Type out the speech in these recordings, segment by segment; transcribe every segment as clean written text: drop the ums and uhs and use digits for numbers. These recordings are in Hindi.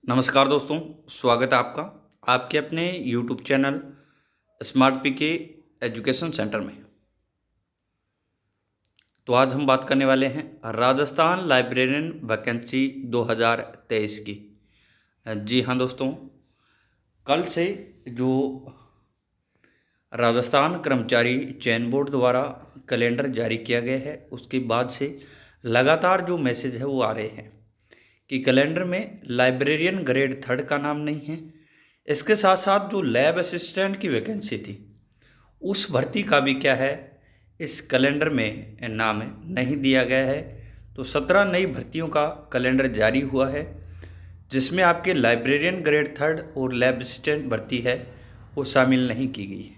नमस्कार दोस्तों, स्वागत है आपका आपके अपने YouTube चैनल स्मार्ट पीके एजुकेशन सेंटर में। तो आज हम बात करने वाले हैं राजस्थान लाइब्रेरियन वैकेंसी 2023 की। जी हाँ दोस्तों, कल से जो राजस्थान कर्मचारी चयन बोर्ड द्वारा कैलेंडर जारी किया गया है, उसके बाद से लगातार जो मैसेज है वो आ रहे हैं कि कैलेंडर में लाइब्रेरियन ग्रेड 3 का नाम नहीं है। इसके साथ साथ जो लैब असिस्टेंट की वैकेंसी थी उस भर्ती का भी क्या है, इस कैलेंडर में नाम नहीं दिया गया है। तो 17 नई भर्तियों का कैलेंडर जारी हुआ है, जिसमें आपके लाइब्रेरियन ग्रेड 3 और लैब असिस्टेंट भर्ती है वो शामिल नहीं की गई है।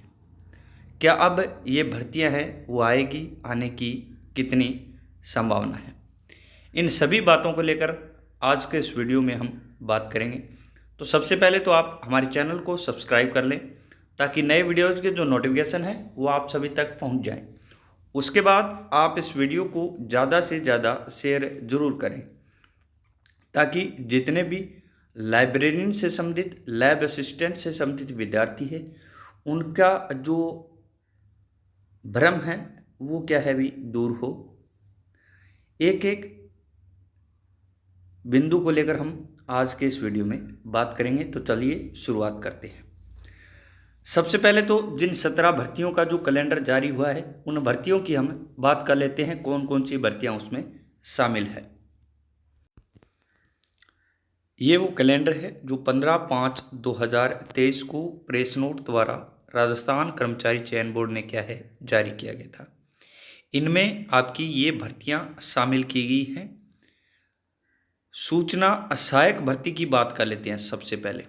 क्या अब ये भर्तियां हैं वो आएगी, आने की कितनी संभावना है, इन सभी बातों को लेकर आज के इस वीडियो में हम बात करेंगे। तो सबसे पहले तो आप हमारे चैनल को सब्सक्राइब कर लें ताकि नए वीडियोज़ के जो नोटिफिकेशन है वो आप सभी तक पहुंच जाएं। उसके बाद आप इस वीडियो को ज़्यादा से ज़्यादा शेयर ज़रूर करें ताकि जितने भी लाइब्रेरियन से संबंधित, लैब असिस्टेंट से संबंधित विद्यार्थी है, उनका जो भ्रम है वो क्या है भी दूर हो। एक एक बिंदु को लेकर हम आज के इस वीडियो में बात करेंगे। तो चलिए शुरुआत करते हैं। सबसे पहले तो जिन 17 भर्तियों का जो कैलेंडर जारी हुआ है उन भर्तियों की हम बात कर लेते हैं, कौन कौन सी भर्तियां उसमें शामिल है। ये वो कैलेंडर है जो 15/5/2023 को प्रेस नोट द्वारा राजस्थान कर्मचारी चयन बोर्ड ने क्या है जारी किया गया था। इनमें आपकी ये भर्तियां शामिल की गई हैं। सूचना सहायक भर्ती की बात कर लेते हैं। सबसे पहले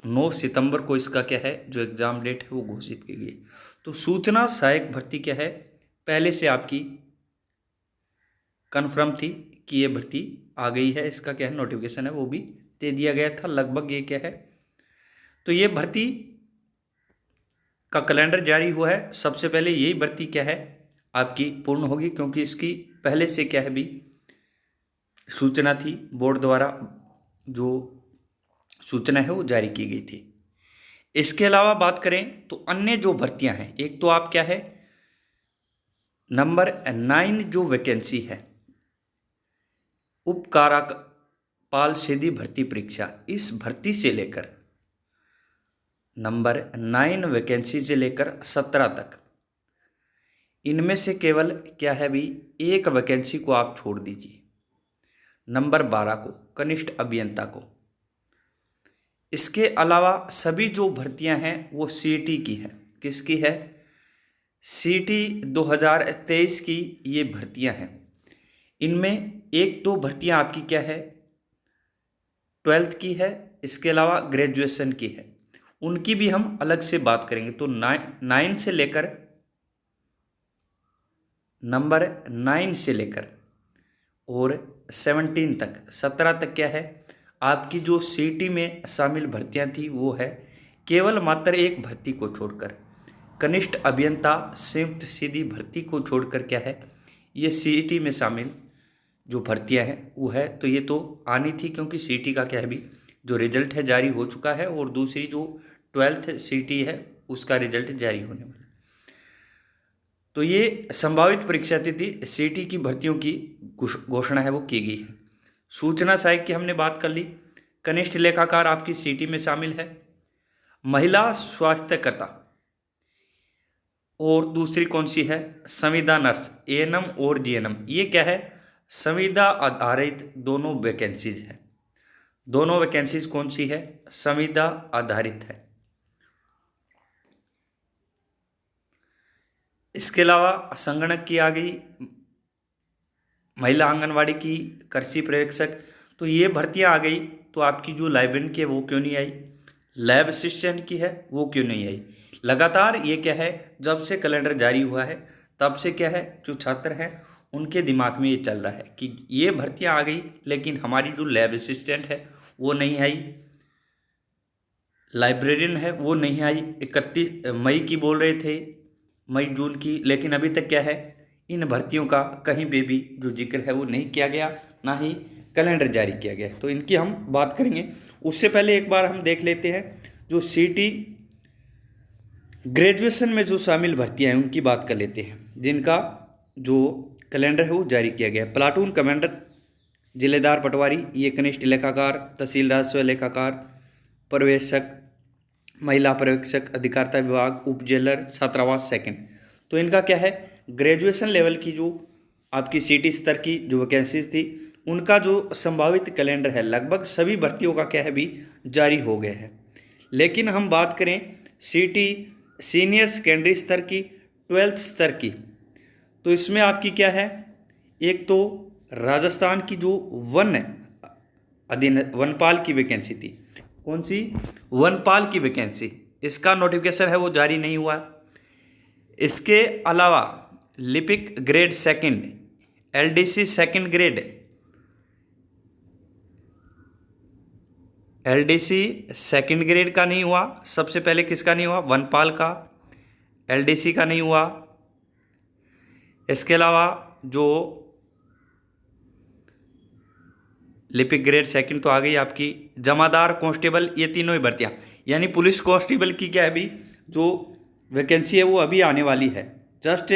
9 सितंबर को इसका क्या है जो एग्ज़ाम डेट है वो घोषित की गई। तो सूचना सहायक भर्ती क्या है, पहले से आपकी कन्फर्म थी कि ये भर्ती आ गई है। इसका क्या है नोटिफिकेशन है वो भी दे दिया गया था। लगभग ये क्या है, तो ये भर्ती का कैलेंडर जारी हुआ है। सबसे पहले यही भर्ती क्या है आपकी पूर्ण होगी, क्योंकि इसकी पहले से क्या है भी सूचना थी, बोर्ड द्वारा जो सूचना है वो जारी की गई थी। इसके अलावा बात करें तो अन्य जो भर्तियां हैं, एक तो आप क्या है नंबर 9 जो वैकेंसी है उपकारापाल सीधी भर्ती परीक्षा, इस भर्ती से लेकर नंबर 9 वैकेंसी से लेकर 17 तक, इनमें से केवल क्या है भी एक वैकेंसी को आप छोड़ दीजिए, नंबर 12 को कनिष्ठ अभियंता को। इसके अलावा सभी जो भर्तियां हैं वो सीटी की है। किसकी है? सीटी 2023 की ये भर्तियां हैं। इनमें एक दो भर्तियां आपकी क्या है 12th की है, इसके अलावा ग्रेजुएशन की है, उनकी भी हम अलग से बात करेंगे। तो 9 से लेकर नंबर 9 से लेकर और 17 तक, 17 तक क्या है आपकी जो सीटी में शामिल भर्तियां थी वो है केवल मात्र एक भर्ती को छोड़कर, कनिष्ठ अभियंता संयुक्त सीधी भर्ती को छोड़कर क्या है ये सीटी में शामिल जो भर्तियां हैं वो है। तो ये तो आनी थी क्योंकि सीटी का क्या है भी जो रिजल्ट है जारी हो चुका है, और दूसरी जो 12th सीटी है उसका रिजल्ट जारी होने वाला। तो ये संभावित परीक्षा तिथि सीटी की भर्तियों की घोषणा है वो की गई है। सूचना सहायक की हमने बात कर ली। कनिष्ठ लेखाकार आपकी सीटी में शामिल है। महिला स्वास्थ्यकर्ता, और दूसरी कौन सी है संविदा नर्स, एएनएम और जीएनएम, ये क्या है संविदा आधारित दोनों वैकेंसीज है। दोनों वैकेंसीज कौन सी है? संविदा आधारित है। इसके अलावा संगणक की आ गई, महिला आंगनवाड़ी की, कृषि पर्यवेक्षक, तो ये भर्तियां आ गई। तो आपकी जो लाइब्रेरियन की है वो क्यों नहीं आई, लैब असिस्टेंट की है वो क्यों नहीं आई। लगातार ये क्या है जब से कैलेंडर जारी हुआ है तब से क्या है जो छात्र हैं उनके दिमाग में ये चल रहा है कि ये भर्तियां आ गई लेकिन हमारी जो लैब असिस्टेंट है वो नहीं आई, लाइब्रेरियन है वो नहीं आई। 31 मई की बोल रहे थे, मई जून की, लेकिन अभी तक क्या है इन भर्तियों का कहीं पे भी जो जिक्र है वो नहीं किया गया, ना ही कैलेंडर जारी किया गया है, तो इनकी हम बात करेंगे। उससे पहले एक बार हम देख लेते हैं जो सीटी ग्रेजुएशन में जो शामिल भर्तियां हैं उनकी बात कर लेते हैं, जिनका जो कैलेंडर है वो जारी किया गया है। प्लाटून कमांडर, जिलेदार पटवारी, ये कनिष्ठ लेखाकार, तहसील राजस्व लेखाकार, पर्यवेक्षक, महिला पर्यवेक्षक, अधिकारिता विभाग, उप जेलर, छात्रावास सेकंड। तो इनका क्या है, ग्रेजुएशन लेवल की जो आपकी सीटी स्तर की जो वैकेंसीज थी उनका जो संभावित कैलेंडर है लगभग सभी भर्तियों का क्या है भी जारी हो गया है। लेकिन हम बात करें सीटी सीनियर सेकेंडरी स्तर की, 12th स्तर की, तो इसमें आपकी क्या है, एक तो राजस्थान की जो वनपाल की वैकेंसी थी। कौन सी? वनपाल की वैकेंसी, इसका नोटिफिकेशन है वो जारी नहीं हुआ। इसके अलावा लिपिक grade second, LDC second grade, LDC second grade का नहीं हुआ। सबसे पहले किसका नहीं हुआ? वनपाल का, एलडीसी का नहीं हुआ। इसके अलावा जो लिपिक ग्रेड सेकंड तो आ गई आपकी, जमादार, कांस्टेबल, ये तीनों ही भर्तियां, यानी पुलिस कांस्टेबल की क्या है अभी जो वैकेंसी है वो अभी आने वाली है, जस्ट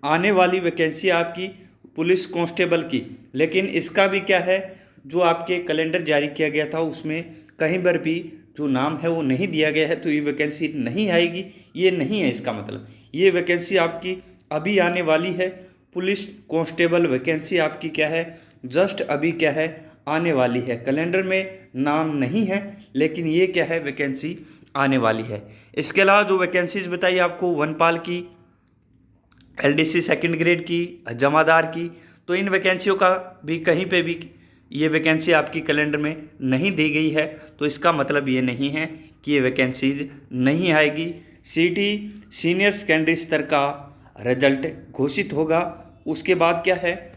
आने वाली वैकेंसी आपकी पुलिस कांस्टेबल की। लेकिन इसका भी क्या है, जो आपके कैलेंडर जारी किया गया था उसमें कहीं पर भी जो नाम है वो नहीं दिया गया है, तो ये वैकेंसी नहीं आएगी, ये नहीं है इसका मतलब। ये वैकेंसी आपकी अभी आने वाली है, पुलिस कांस्टेबल वैकेंसी आपकी क्या है, जस्ट अभी क्या है आने वाली है। कैलेंडर में नाम नहीं है लेकिन ये क्या है वैकेंसी आने वाली है। इसके अलावा जो वैकेंसीज बताई आपको, वनपाल की, एलडीसी सेकंड ग्रेड की, जमादार की, तो इन वैकेंसियों का भी कहीं पे भी ये वैकेंसी आपकी कैलेंडर में नहीं दी गई है, तो इसका मतलब ये नहीं है कि ये वैकेंसीज नहीं आएगी। सीटी सीनियर सेकेंडरी स्तर का रिजल्ट घोषित होगा, उसके बाद क्या है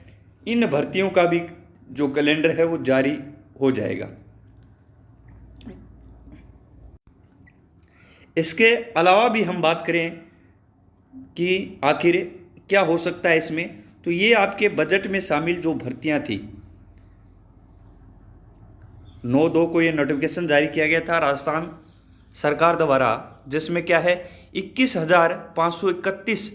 इन भर्तियों का भी जो कैलेंडर है वो जारी हो जाएगा। इसके अलावा भी हम बात करें कि आखिर क्या हो सकता है इसमें, तो ये आपके बजट में शामिल जो भर्तियां थी, 9/2 को ये नोटिफिकेशन जारी किया गया था राजस्थान सरकार द्वारा, जिसमें क्या है 21,531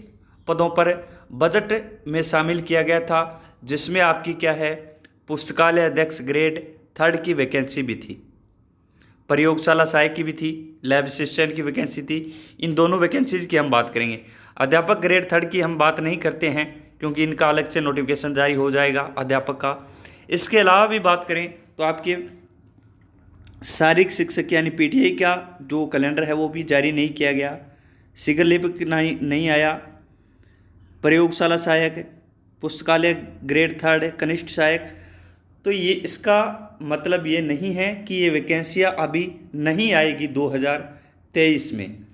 पदों पर बजट में शामिल किया गया था, जिसमें आपकी क्या है पुस्तकालय अध्यक्ष ग्रेड 3 की वैकेंसी भी थी, प्रयोगशाला सहायक की भी थी, लैब असिस्टेंट की वैकेंसी थी। इन दोनों वैकेंसीज की हम बात करेंगे। अध्यापक ग्रेड 3 की हम बात नहीं करते हैं क्योंकि इनका अलग से नोटिफिकेशन जारी हो जाएगा अध्यापक का। इसके अलावा भी बात करें तो आपके शारीरिक शिक्षक यानी पीटीआई का जो कैलेंडर है वो भी जारी नहीं किया गया, शिगर लिपिक नहीं आया, प्रयोगशाला सहायक, पुस्तकालय ग्रेड 3 कनिष्ठ सहायक। तो ये इसका मतलब ये नहीं है कि ये वैकेंसियाँ अभी नहीं आएगी 2023 में।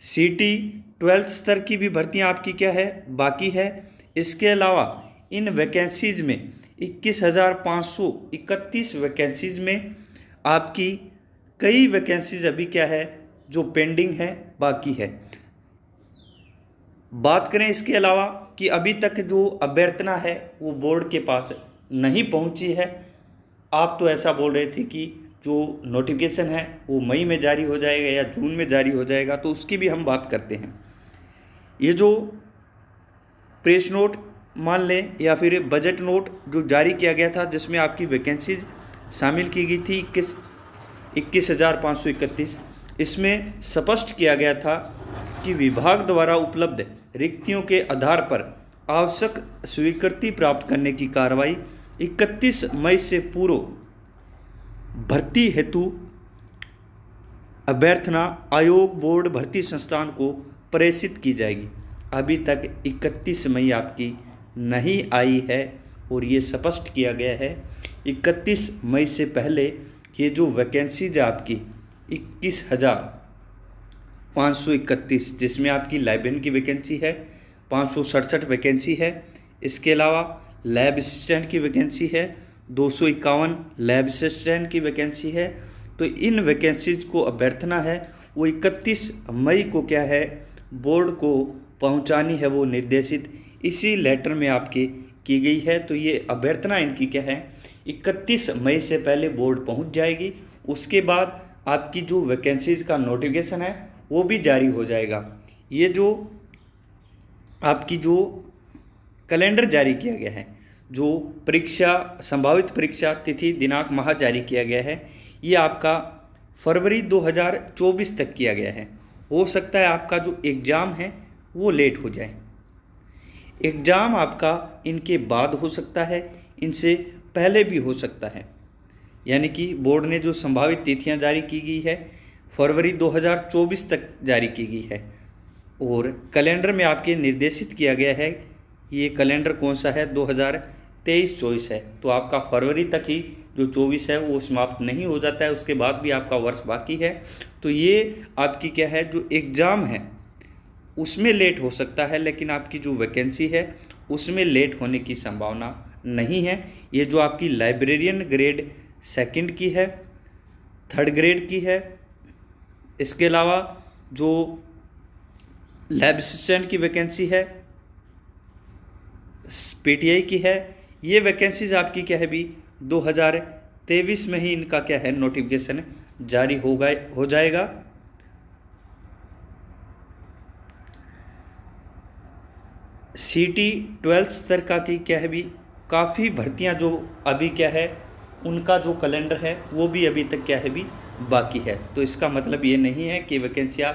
सीटी 12th स्तर की भी भर्तियाँ आपकी क्या है बाकी है। इसके अलावा इन वैकेंसीज में 21,531 वैकेंसीज में आपकी कई वैकेंसीज अभी क्या है जो पेंडिंग है, बाकी है। बात करें इसके अलावा कि अभी तक जो अभ्यर्थना है वो बोर्ड के पास नहीं पहुंची है। आप तो ऐसा बोल रहे थे कि जो नोटिफिकेशन है वो मई में जारी हो जाएगा या जून में जारी हो जाएगा, तो उसकी भी हम बात करते हैं। ये जो प्रेस नोट मान लें या फिर बजट नोट जो जारी किया गया था जिसमें आपकी वैकेंसीज शामिल की गई थी 21,531, इसमें स्पष्ट किया गया था कि विभाग द्वारा उपलब्ध रिक्तियों के आधार पर आवश्यक स्वीकृति प्राप्त करने की कार्रवाई 31 मई से पूर्व भर्ती हेतु अभ्यर्थना आयोग बोर्ड भर्ती संस्थान को प्रेषित की जाएगी। अभी तक 31 मई आपकी नहीं आई है और ये स्पष्ट किया गया है 31 मई से पहले ये जो वैकेंसीज है आपकी 21,531, जिसमें आपकी लाइब्रेरियन की वैकेंसी है 567 वैकेंसी है। इसके अलावा लैब असिस्टेंट की वैकेंसी है 251 लैब असिस्टेंट की वैकेंसी है। तो इन वैकेंसीज को अभ्यर्थना है वो 31 मई को क्या है बोर्ड को पहुंचानी है, वो निर्देशित इसी लेटर में आपके की गई है। तो ये अभ्यर्थना इनकी क्या है 31 मई से पहले बोर्ड पहुंच जाएगी। उसके बाद आपकी जो वैकेंसीज़ का नोटिफिकेशन है वो भी जारी हो जाएगा। ये जो आपकी जो कैलेंडर जारी किया गया है, जो परीक्षा संभावित परीक्षा तिथि दिनांक माह जारी किया गया है, ये आपका फरवरी 2024 तक किया गया है। हो सकता है आपका जो एग्ज़ाम है वो लेट हो जाए। एग्ज़ाम आपका इनके बाद हो सकता है, इनसे पहले भी हो सकता है। यानी कि बोर्ड ने जो संभावित तिथियां जारी की गई है फरवरी 2024 तक जारी की गई है। और कैलेंडर में आपके निर्देशित किया गया है, ये कैलेंडर कौन सा है, 2023-24 है। तो आपका फरवरी तक ही जो 24 है वो समाप्त नहीं हो जाता है, उसके बाद भी आपका वर्ष बाकी है। तो ये आपकी क्या है, जो एग्ज़ाम है उसमें लेट हो सकता है, लेकिन आपकी जो वैकेंसी है उसमें लेट होने की संभावना नहीं है। ये जो आपकी लाइब्रेरियन ग्रेड 2 की है, 3rd ग्रेड की है, इसके अलावा जो लैब असिस्टेंट की वैकेंसी है, पीटीआई की है, ये वैकेंसीज आपकी क्या है भी 2023 में ही इनका क्या है नोटिफिकेशन जारी हो जाएगा। सीटी 12th स्तर का की क्या है भी काफ़ी भर्तियां जो अभी क्या है उनका जो कैलेंडर है वो भी अभी तक क्या है भी बाकी है। तो इसका मतलब ये नहीं है कि वैकेंसियाँ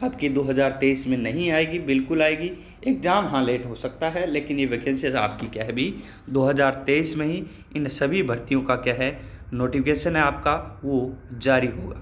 आपकी 2023 में नहीं आएगी, बिल्कुल आएगी। एग्ज़ाम हाँ लेट हो सकता है, लेकिन ये वैकेंसीज आपकी क्या है भी 2023 में ही इन सभी भर्तियों का क्या है नोटिफिकेशन है आपका वो जारी होगा।